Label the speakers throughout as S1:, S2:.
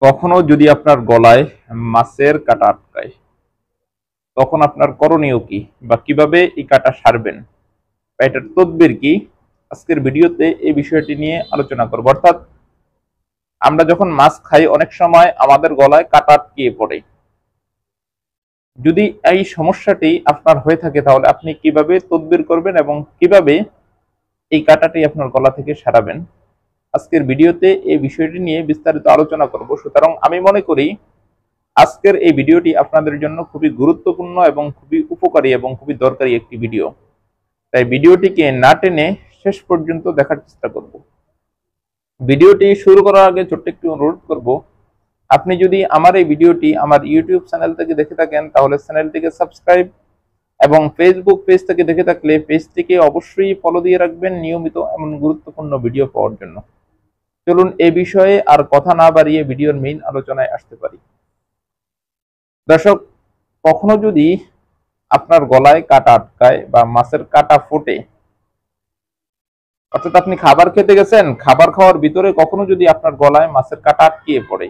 S1: কখনো যদি আপনার গলায় মাছের কাঁটা আটকায়, তখন আপনার করণীয় কি বা কিভাবে এই কাঁটা সারবেন বা এটার তদবির কি, আজকের ভিডিওতে এই বিষয়টি নিয়ে আলোচনা করব। অর্থাৎ আমরা যখন মাছ খাই অনেক সময় আমাদের গলায় কাঁটা আটকিয়ে পড়ে। যদি এই সমস্যাটি আপনার হয়ে থাকে তাহলে আপনি কিভাবে তদবির করবেন এবং কিভাবে এই কাঁটাটি আপনার গলা থেকে সারাবেন, আজকের ভিডিওতে এই বিষয়টি নিয়ে বিস্তারিত আলোচনা করব। সুতরাং আমি মনে করি আজকের এই ভিডিওটি আপনাদের জন্য খুবই গুরুত্বপূর্ণ এবং খুবই উপকারী এবং খুবই দরকারি একটি ভিডিও। তাই ভিডিওটিকে না টেনে শেষ পর্যন্ত দেখার চেষ্টা করব। ভিডিওটি শুরু করার আগে ছোট্ট একটি অনুরোধ করব, আপনি যদি আমার এই ভিডিওটি আমার ইউটিউব চ্যানেল থেকে দেখে থাকেন তাহলে চ্যানেলটিকে সাবস্ক্রাইব এবং ফেসবুক পেজ থেকে দেখে থাকলে পেজটিকে অবশ্যই ফলো দিয়ে রাখবেন নিয়মিত এমন গুরুত্বপূর্ণ ভিডিও পাওয়ার জন্য। চলুন এই বিষয়ে আর কথা না বাড়িয়ে ভিডিওর মেইন আলোচনায় আসতে পারি। দর্শক, কখনো যদি আপনার গলায় কাঁটা আটকায় বা মাছের কাঁটা ফোটে, অর্থাৎ আপনি খাবার খেতে গেছেন, খাবার খাওয়ার ভিতরে কখনো যদি আপনার গলায় মাছের কাঁটা আটকিয়ে পড়ে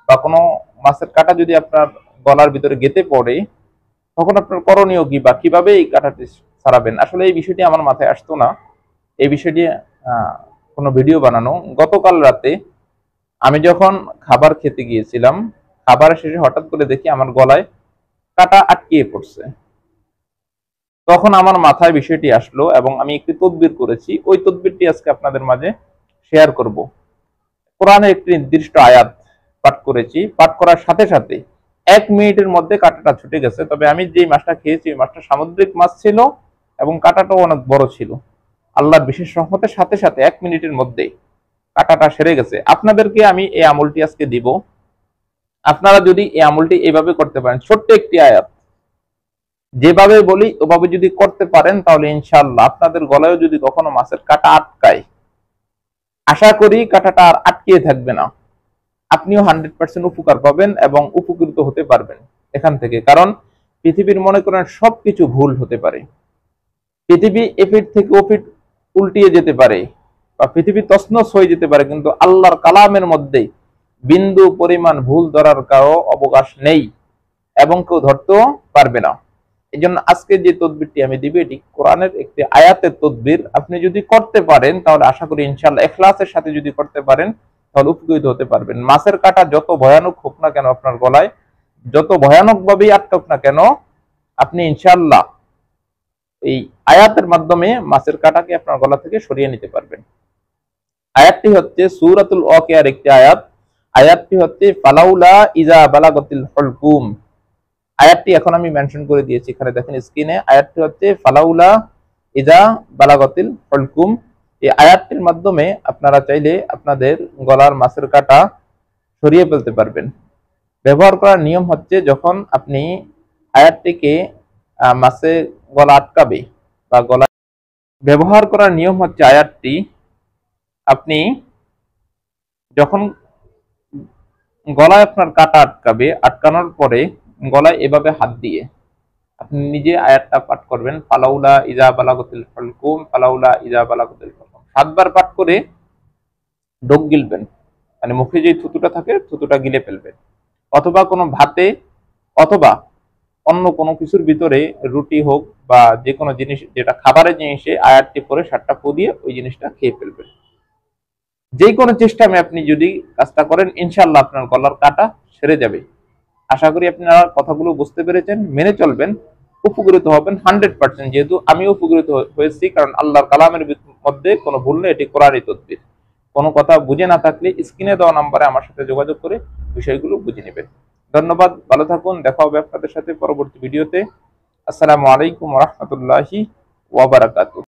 S1: বা কোনো মাছের কাঁটা যদি আপনার গলার ভিতরে গেঁথে পড়ে, তখন আপনার করণীয় কি বা কিভাবে এই কাঁটাটি সারাবেন। আসলে এই বিষয়টি আমার মাথায় আসতো না, এই বিষয়টি কোনো ভিডিও বানানো। গতকাল রাতে আমি যখন খাবার খেতে গিয়েছিলাম, খাবারের শেষে হঠাৎ করে দেখি আমার গলায় কাঁটা আটকিয়ে পড়ছে। তখন আমার মাথায় বিষয়টি আসলো এবং আমি একটি তদবির করেছি। ওই তদবিরটি আজকে আপনাদের মাঝে শেয়ার করব। কোরআনের একটি নির্দিষ্ট আয়াত পাঠ করেছি, পাঠ করার সাথে সাথে 1 মিনিটের মধ্যে কাঁটাটা ছুটে গেছে। তবে আমি যে মাছটা খেয়েছি ওই মাছটা সামুদ্রিক মাছ ছিল এবং কাঁটাটাও অনেক বড় ছিল। আল্লাহর বিশেষ রহমতের সাথে সাথে 1 মিনিটের মধ্যে কাঁটাটা সেরে গেছে। আপনাদেরকে আমি এই আমলটি আজকে দিব। আপনারা যদি এই আমলটি এইভাবে করতে পারেন, ছোট্ট একটি আয়াত, যেভাবে বলি ওভাবে যদি করতে পারেন তাহলে ইনশাআল্লাহ আপনাদের গলায় যদি কখনো মাছের কাঁটা আটকায়, আশা করি কাঁটাটা আর আটকিয়ে থাকবে না। আপনিও 100% উপকার পাবেন এবং উপকৃত হতে পারবেন এখান থেকে। কারণ পৃথিবীর মনে করেন সবকিছু ভুল হতে পারে, পৃথিবী এপিঠ থেকে ওপিঠ উল্টিয়ে যেতে পারে বা পৃথিবী তছনছ হয়ে যেতে পারে, কিন্তু আল্লাহর কালামের মধ্যে বিন্দু পরিমাণ ভুল ধরার কারো অবকাশ নেই এবং কেউ ধরতেও পারবে না। এই জন্য আজকে যে তদবিরটি আমি দিব এটি কোরআনের একটি আয়াতের তদবির। আপনি যদি করতে পারেন তাহলে আশা করি ইনশাআল্লাহ ইখলাসের সাথে যদি করতে পারেন তাহলে উপকৃত হতে পারবেন। মাছের কাঁটা যত ভয়ানক হোক না কেন আপনার গলায়, যত ভয়ানক ভাবেই আটকাক না কেন, আপনি ইনশাআল্লাহ এই আয়াতের মাধ্যমে মাছের কাঁটাকে আপনার গলা থেকে সরিয়ে নিতে পারবেন। আয়াতটি হচ্ছে সূরাতুল ওয়াকিয়ার একটি আয়াত। আয়াতটি হচ্ছে ফালাউলা ইজা বালাগাতিল হুলকুম। আয়াতটি এখন আমি মেনশন করে দিয়েছি, এখানে দেখেন স্ক্রিনে। আয়াতটি হচ্ছে ফালাউলা ইজা বালাগাতিল হুলকুম। এই আয়াতটির মাধ্যমে আপনারা চাইলে আপনাদের গলার মাছের কাঁটা সরিয়ে ফেলতে পারবেন। ব্যবহার করার নিয়ম হচ্ছে, যখন আপনি আয়াতটিকে মাছে গলা আটকাবে বা গলা, ব্যবহার করার নিয়ম হচ্ছে আয়াতটি আপনি যখন গলায় আপনার কাঁটা আটকাবে, আটকানোর পরে গলায় এভাবে হাত দিয়ে আপনি নিজে আয়াতটা পাঠ করবেন, ফালাউলা ইজা বালাগাতিল হুলকুম, ফালাউলা ইজা বালাগাতিল হুলকুম 7 বার পাঠ করে ঢোক গিলবেন, মানে মুখে যে থুতুটা থাকে থুতুটা গিলে ফেলবেন। অথবা কোনো ভাতে অথবা অন্য কোনো কিছুর ভিতরে, রুটি হোক বা যে কোনো জিনিস যেটা খাবারের জিনিসে আয়াতটি পরে 7টা ফু দিয়ে ওই জিনিসটা খেয়ে ফেলবেন। যে কোনো চেষ্টামে আপনি যদি কাজটা করেন ইনশাআল্লাহ আপনার গলার কাঁটা সেরে যাবে। আশা করি আপনারা কথাগুলো বুঝতে পেরেছেন, মেনে চলবেন, উপকৃত হবেন 100%। যেহেতু আমি উপকৃত হয়েছি, কারণ আল্লাহর কালামের মধ্যে কোনো ভুল নেই, এটি কোরআনই তদবির। কোনো কথা বুঝে না থাকলে স্ক্রিনে দেওয়া নাম্বারে আমার সাথে যোগাযোগ করে বিষয়গুলো বুঝে নেবেন। ধন্যবাদ, ভালো থাকুন, দেখা হবে আপনাদের সাথে পরবর্তী ভিডিওতে। আসসালামু আলাইকুম ওয়া রাহমাতুল্লাহি ওয়া বারাকাতুহু।